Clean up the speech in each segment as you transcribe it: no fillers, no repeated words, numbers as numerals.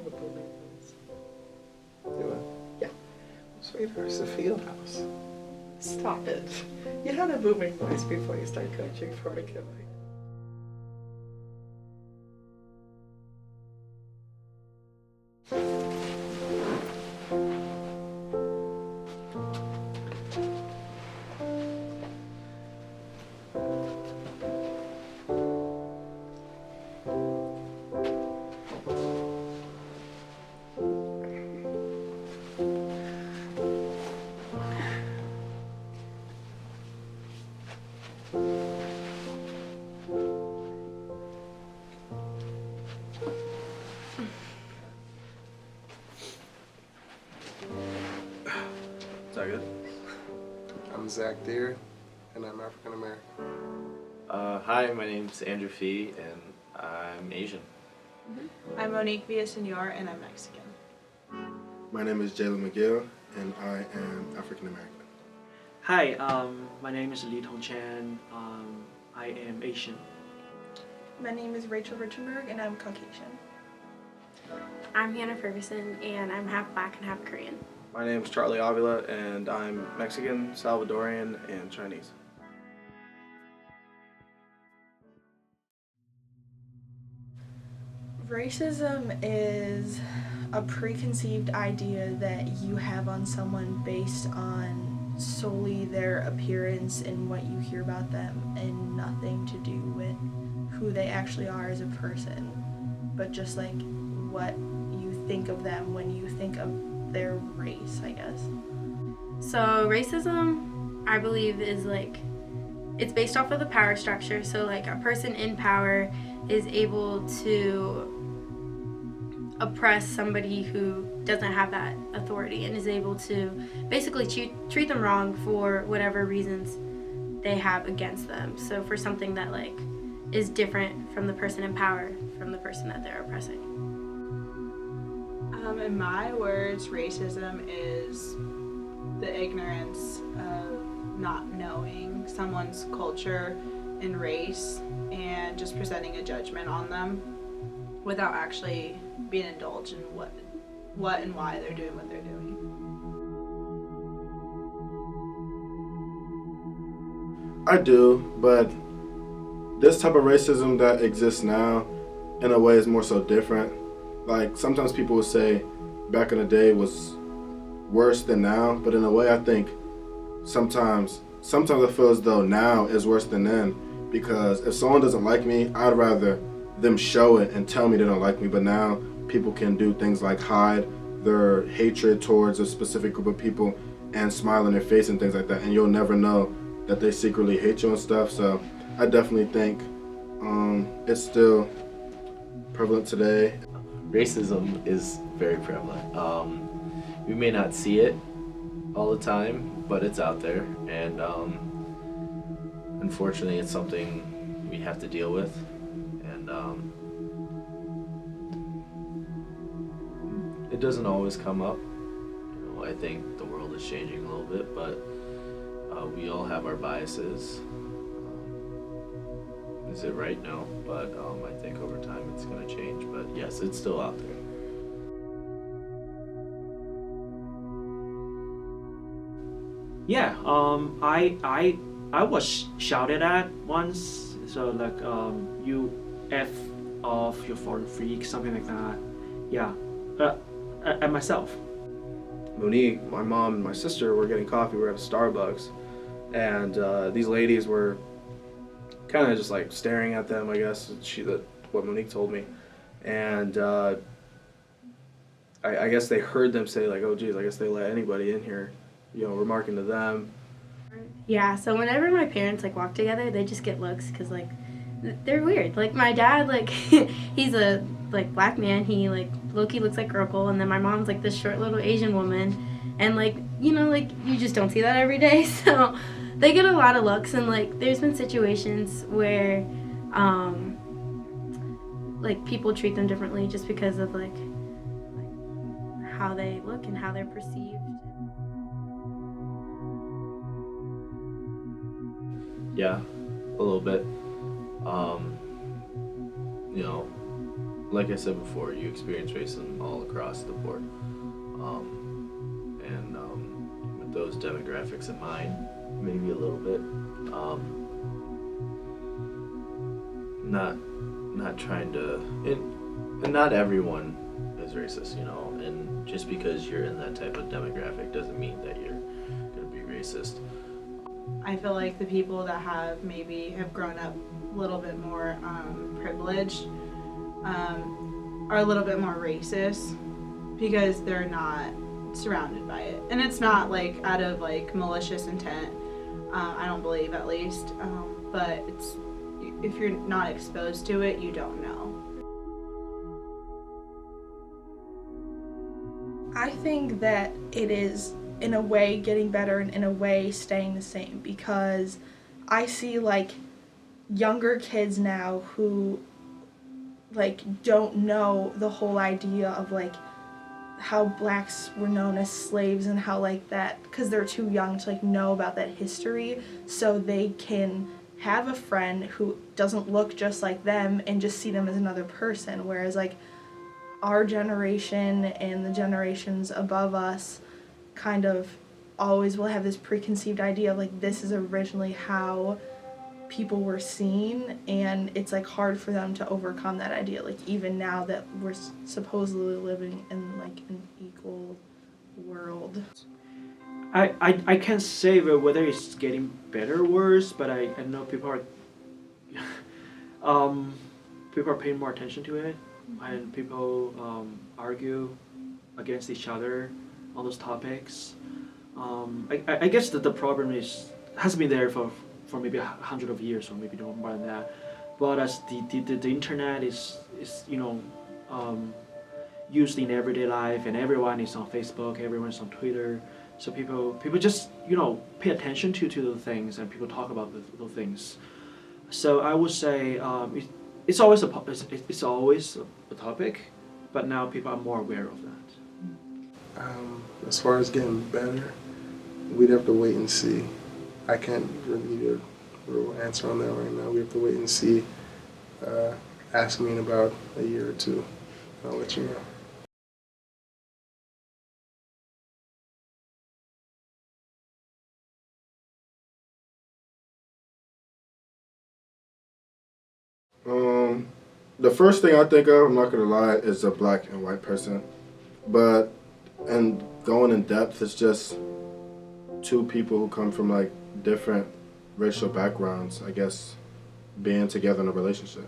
have a booming voice. Do it. Yeah. Sweetheart's the field house. Stop it. You had a booming voice before you started coaching for McKinley. Is that good? I'm Zach Deere, and I'm African American. Hi, my name's Andrew Fee, and I'm Asian. I'm Monique Villasenor, and I'm Mexican. My name is Jalen McGill, and I am African American. Hi, my name is Lee Tong Chan. I am Asian. My name is Rachel Richenberg, and I'm Caucasian. I'm Hannah Ferguson, and I'm half black and half Korean. My name's Charlie Avila, and I'm Mexican, Salvadorian, and Chinese. Racism is a preconceived idea that you have on someone based on solely their appearance and what you hear about them, and nothing to do with who they actually are as a person, but just like what you think of them when you think of their race, I guess. So racism, I believe, is it's based off of the power structure. So like a person in power is able to oppress somebody who doesn't have that authority and is able to basically treat them wrong for whatever reasons they have against them. So for something that is different from the person in power, from the person that they're oppressing. In my words, racism is the ignorance of not knowing someone's culture and race and just presenting a judgment on them without actually being indulged in what and why they're doing what they're doing. I do, but this type of racism that exists now, in a way, is more so different. Like, sometimes people would say back in the day was worse than now, but in a way I think sometimes I feel as though now is worse than then, because if someone doesn't like me, I'd rather them show it and tell me they don't like me. But now people can do things like hide their hatred towards a specific group of people and smile in their face and things like that, and you'll never know that they secretly hate you and stuff. So I definitely think it's still prevalent today. Racism is very prevalent. We may not see it all the time, but it's out there, and unfortunately it's something we have to deal with, and it doesn't always come up. I think the world is changing a little bit, but we all have our biases. Is it right? No, but I think over time it's going to change. But yes, it's still out there. Yeah, I was shouted at once. So you F off, you foreign freak, something like that. Yeah, and myself. Monique, my mom, and my sister were getting coffee. We were at Starbucks, and these ladies were kind of just staring at them, I guess. What Monique told me, and I guess they heard them say "Oh geez, I guess they let anybody in here," remarking to them. Yeah, so whenever my parents walk together, they just get looks because they're weird. My dad, he's a black man. He low-key looks like Urkel, and then my mom's this short little Asian woman, and you just don't see that every day. So they get a lot of looks, and there's been situations where people treat them differently just because of how they look and how they're perceived. Yeah, a little bit. like I said before, you experience racism all across the board. With those demographics in mind, maybe a little bit. Not trying to, and not everyone is racist, you know. And just because you're in that type of demographic doesn't mean that you're gonna be racist. I feel like the people that have grown up a little bit more privileged are a little bit more racist because they're not surrounded by it, and it's not like out of like malicious intent. I don't believe, at least, but it's if you're not exposed to it, you don't know. I think that it is in a way getting better and in a way staying the same, because I see like younger kids now who like don't know the whole idea of like how blacks were known as slaves and how like that, because they're too young to like know about that history, so they can have a friend who doesn't look just like them and just see them as another person, whereas like our generation and the generations above us kind of always will have this preconceived idea of like this is originally how people were seen, and it's like hard for them to overcome that idea, like even now that we're supposedly living in like an equal world. I can't say whether it's getting better or worse, but I know people are people are paying more attention to it, and people argue against each other on those topics. I guess that the problem has been there for maybe 100 of years or maybe no more than that, but as the internet is used in everyday life, and everyone is on Facebook, everyone's on Twitter, so people just pay attention to those things, and people talk about those things. So I would say it's always a topic, but now people are more aware of that. As far as getting better, we'd have to wait and see. I can't really give you a real answer on that right now. We have to wait and see. Ask me in about a year or two. I'll let you know. The first thing I think of, I'm not gonna lie, is a black and white person. But, and going in depth, it's just two people who come from like different racial backgrounds, I guess, being together in a relationship.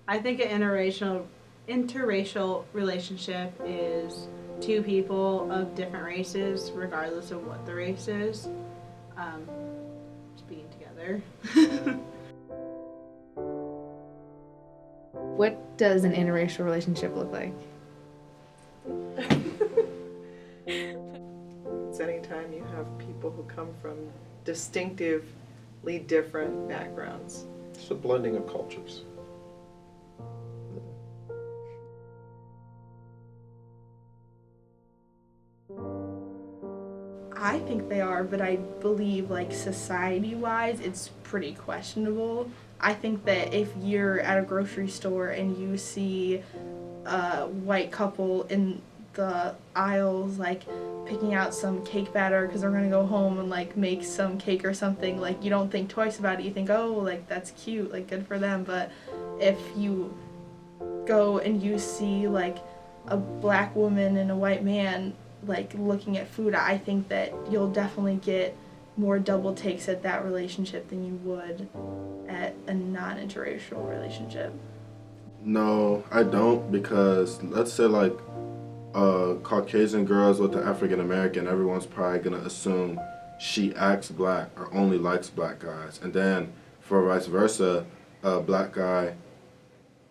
I think an interracial relationship is two people of different races, regardless of what the race is, just being together. What does an interracial relationship look like? It's anytime you have people who come from distinctively different backgrounds. It's a blending of cultures. I think they are, but I believe like society-wise it's pretty questionable. I think that if you're at a grocery store and you see a white couple in the aisles like picking out some cake batter because they're gonna go home and like make some cake or something, like you don't think twice about it. You think, oh, like that's cute, like good for them. But if you go and you see like a black woman and a white man like looking at food, I think that you'll definitely get more double takes at that relationship than you would at a non-interracial relationship. No, I don't, because let's say like Caucasian girls with the African American, everyone's probably gonna assume she acts black or only likes black guys. And then for vice versa, a black guy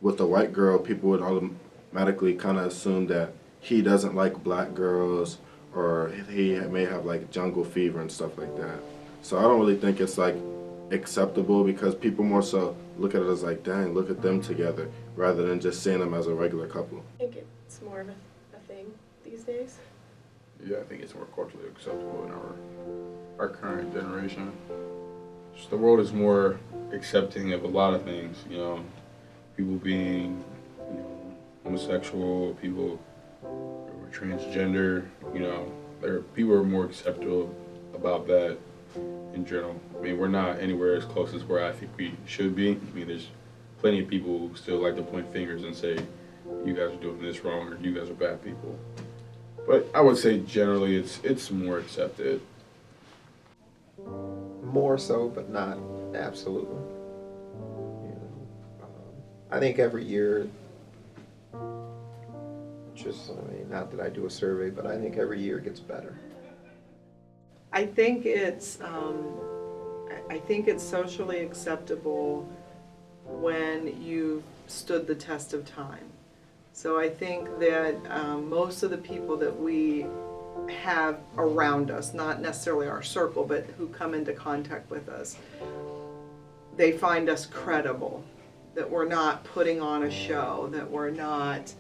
with a white girl, people would automatically kind of assume that he doesn't like black girls, or he may have like jungle fever and stuff like that. So I don't really think it's like acceptable, because people more so look at it as like, dang, look at them together, rather than just seeing them as a regular couple. I think it's more of a thing these days. Yeah, I think it's more culturally acceptable in our current generation. Just the world is more accepting of a lot of things, people being, homosexual, people who are transgender, you know, people are more acceptable about that in general. I mean, we're not anywhere as close as where I think we should be. I mean, there's plenty of people who still like to point fingers and say, you guys are doing this wrong or you guys are bad people. But I would say generally it's more accepted. More so, but not absolutely. You know, I think every year, not that I do a survey, but I think every year gets better. I think it's socially acceptable when you've stood the test of time. So I think that most of the people that we have around us, not necessarily our circle, but who come into contact with us, they find us credible, that we're not putting on a show, that we're not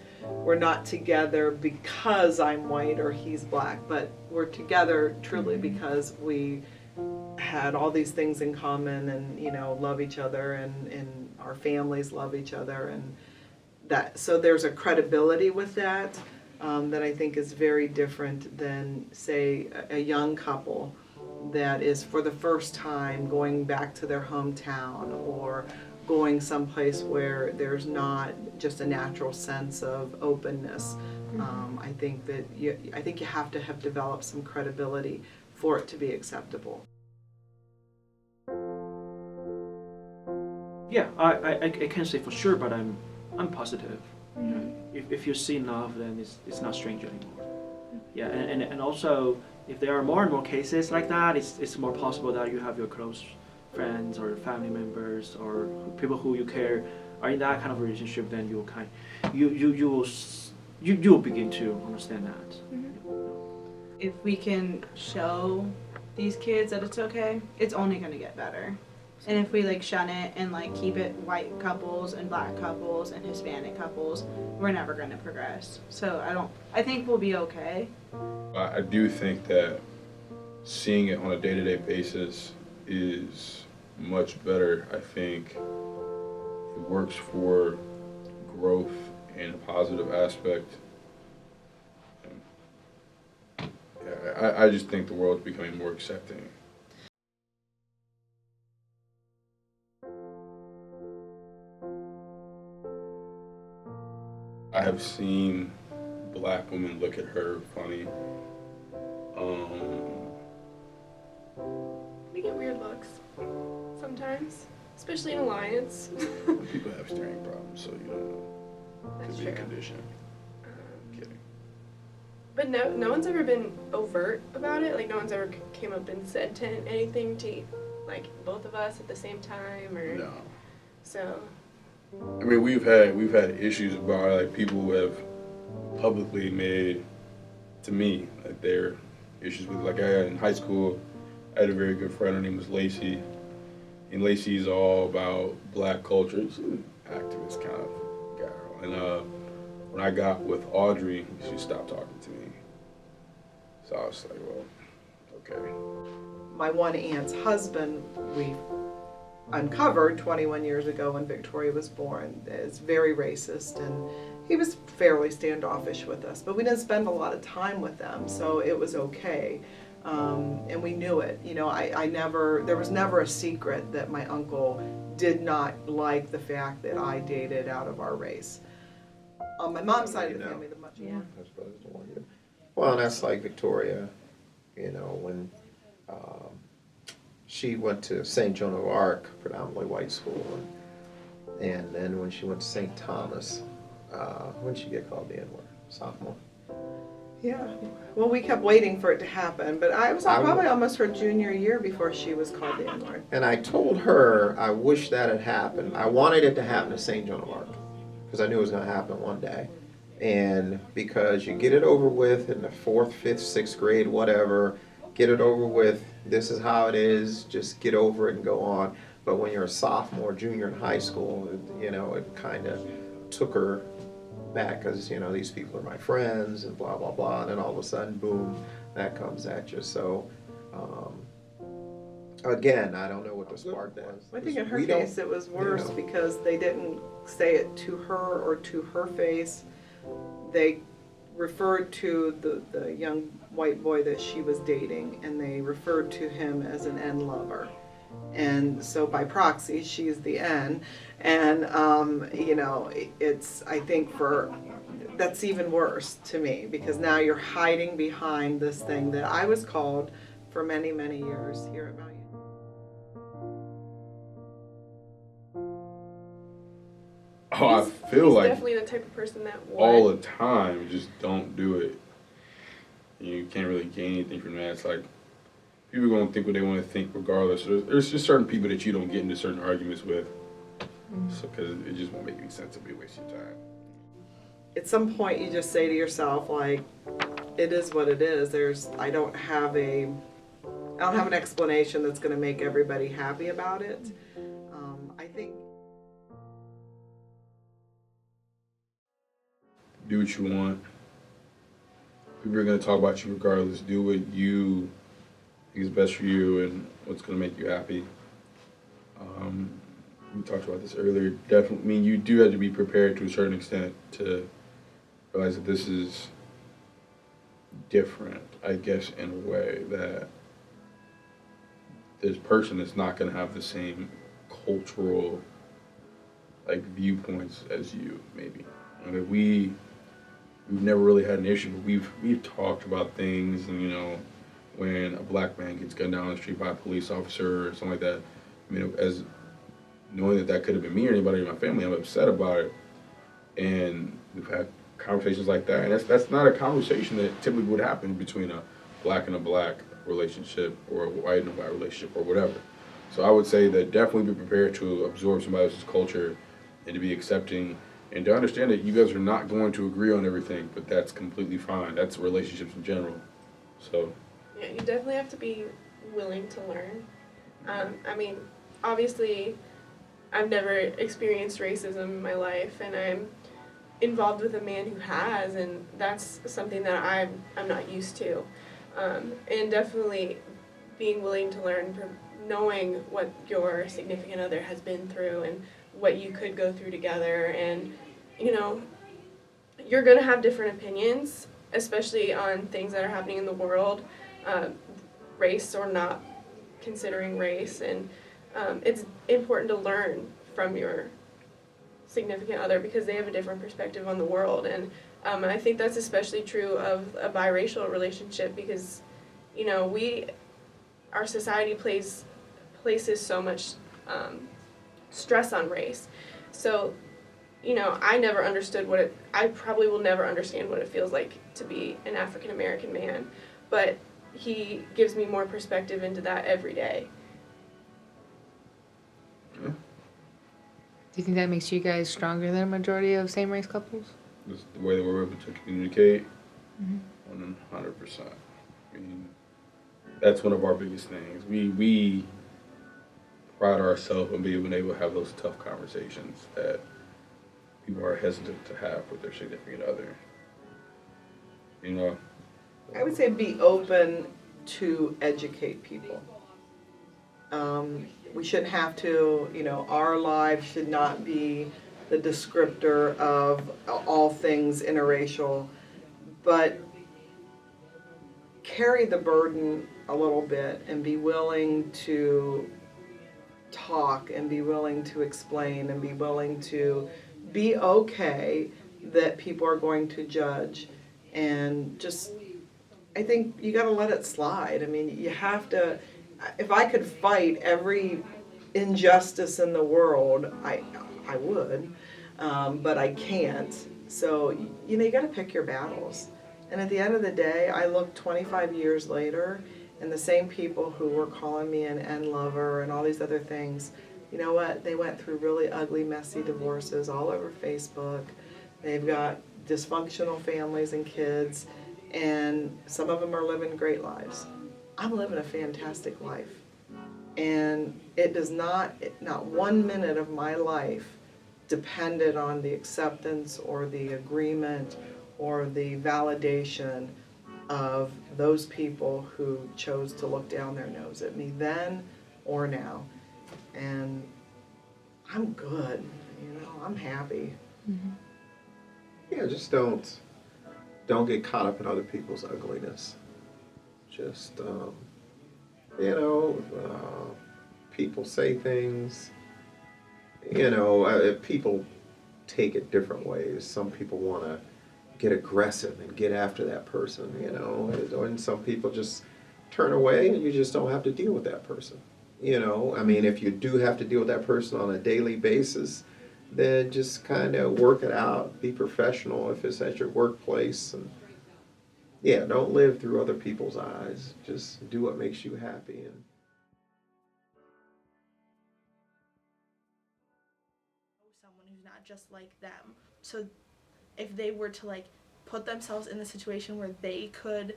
together because I'm white or he's black, but we're together truly because we had all these things in common and, you know, love each other and our families love each other, and that, so there's a credibility with that that I think is very different than, say, a young couple that is for the first time going back to their hometown or going someplace where there's not just a natural sense of openness. I think you have to have developed some credibility for it to be acceptable. Yeah, I can't say for sure, but I'm positive. If you see enough, then it's not strange anymore. Yeah, and also if there are more and more cases like that, it's more possible that you have your close friends or family members or people who you care are in that kind of relationship. Then you will begin to understand that. If we can show these kids that it's okay, it's only going to get better. And if we like shun it and like keep it white couples and black couples and Hispanic couples, we're never going to progress. So I think we'll be okay. I do think that seeing it on a day-to-day basis is much better. I think it works for growth in a positive aspect. Yeah, I just think the world's becoming more accepting. I have seen black women look at her funny. We get weird looks sometimes, especially in Alliance. People have staring problems, so you don't know. That's Could be a true. condition. Kidding. But no one's ever been overt about it. Like no one's ever came up and said anything to like both of us at the same time, or No. so. I mean, we've had issues about like people who have publicly made to me like their issues with, like, in high school I had a very good friend, her name was Lacey, and Lacey's all about black culture. She's an activist kind of girl, and when I got with Audrey, she stopped talking to me, so I was like, well, okay. My one aunt's husband, we uncovered 21 years ago when Victoria was born, is very racist, and he was fairly standoffish with us, but we didn't spend a lot of time with them, so it was okay. And we knew it. You know, there was never a secret that my uncle did not like the fact that I dated out of our race. On my mom's side of the family, the much more. I suppose the one you. Well, and that's like Victoria, you know, when she went to St. Joan of Arc, predominantly white school, and then when she went to St. Thomas, when did she get called the N-word? Sophomore. Yeah. Well, we kept waiting for it to happen, but I was probably almost her junior year before she was called the N-word. And I told her I wish that had happened. I wanted it to happen at St. Joan of Arc because I knew it was going to happen one day. And because you get it over with in the 4th, 5th, 6th grade, whatever, get it over with. This is how it is. Just get over it and go on. But when you're a sophomore, junior in high school, you know, it kind of took her back because, you know, these people are my friends and blah, blah, blah. And then all of a sudden, boom, that comes at you. So, again, I don't know what the spark was. I think in her case it was worse because they didn't say it to her or to her face. they referred to the young white boy that she was dating, and they referred to him as an N lover. And so by proxy, she's the N. And, you know, it's, I think that's even worse to me, because now you're hiding behind this thing that I was called for many, many years here at Mount Union. Oh, I feel he's like definitely the type of person that would. all the time, just don't do it. You can't really gain anything from that. It's like people are gonna think what they want to think, regardless. There's just certain people that you don't get into certain arguments with, so because it just won't make any sense. It'll be a waste of your time. At some point, you just say to yourself, like, it is what it is. I don't have an explanation that's going to make everybody happy about it. I think. Do what you want. People are gonna talk about you regardless. Do what you think is best for you and what's gonna make you happy. We talked about this earlier. Definitely, I mean, you do have to be prepared to a certain extent to realize that this is different, I guess, in a way that this person is not going to have the same cultural, like, viewpoints as you, maybe. I mean, we've never really had an issue, but we've talked about things, and, you know, when a black man gets gunned down on the street by a police officer or something like that, I mean, as knowing that could have been me or anybody in my family, I'm upset about it. And we've had conversations like that, and that's not a conversation that typically would happen between a black and a black relationship or a white and a white relationship or whatever. So I would say that definitely be prepared to absorb somebody else's culture and to be accepting and to understand that you guys are not going to agree on everything, but that's completely fine. That's relationships in general. So Yeah, you definitely have to be willing to learn. I mean, obviously, I've never experienced racism in my life, and I'm involved with a man who has, and that's something that I'm not used to. And definitely being willing to learn from knowing what your significant other has been through and what you could go through together. And, you know, you're going to have different opinions, especially on things that are happening in the world, race or not considering race. And it's important to learn from your significant other because they have a different perspective on the world. And I think that's especially true of a biracial relationship because, you know, our society places so much stress on race. So, you know, I never understood I probably will never understand what it feels like to be an African American man, but he gives me more perspective into that every day. Do you think that makes you guys stronger than a majority of same-race couples? just the way that we're able to communicate, 100%. I mean, that's one of our biggest things. We pride ourselves on being able to have those tough conversations that people are hesitant to have with their significant other. You know? I would say be open to educate people. We shouldn't have to, you know, our lives should not be the descriptor of all things interracial, but carry the burden a little bit and be willing to talk and be willing to explain and be willing to be okay that people are going to judge, and just, I think you got to let it slide. I mean, you have to, if I could fight every injustice in the world, I would, but I can't. So, you know, you got to pick your battles. And at the end of the day, I look 25 years later, and the same people who were calling me an N lover and all these other things, you know what? They went through really ugly, messy divorces all over Facebook. They've got dysfunctional families and kids, and some of them are living great lives. I'm living a fantastic life. And it does not 1 minute of my life depended on the acceptance or the agreement or the validation of those people who chose to look down their nose at me then or now. And I'm good, you know, I'm happy. yeah, just don't get caught up in other people's ugliness. Just you know, people say things. You know, people take it different ways. Some people want to get aggressive and get after that person, you know, and some people just turn away and you just don't have to deal with that person. You know, I mean, if you do have to deal with that person on a daily basis, then just kind of work it out, be professional if it's at your workplace, and yeah, don't live through other people's eyes. Just do what makes you happy. And someone who's not just like them. So if they were to like put themselves in the situation where they could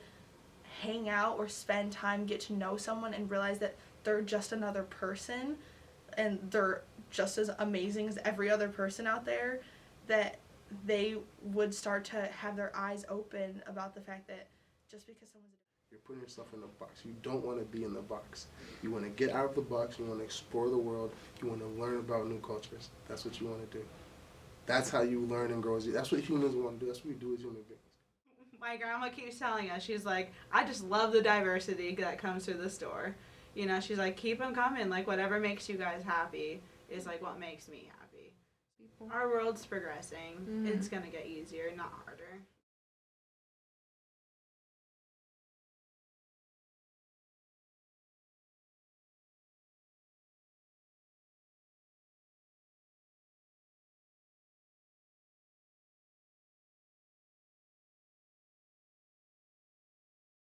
hang out or spend time, get to know someone and realize that they're just another person and they're just as amazing as every other person out there, that they would start to have their eyes open about the fact that just because someone's You're putting yourself in a box. You don't want to be in the box. You want to get out of the box. You want to explore the world. You want to learn about new cultures. That's what you want to do. That's how you learn and grow. That's what humans want to do. That's what we do as human beings. My grandma keeps telling us, she's like, I just love the diversity that comes through the store. You know, she's like, keep them coming. Like, whatever makes you guys happy is like what makes me happy. Our world's progressing. It's going to get easier, not harder.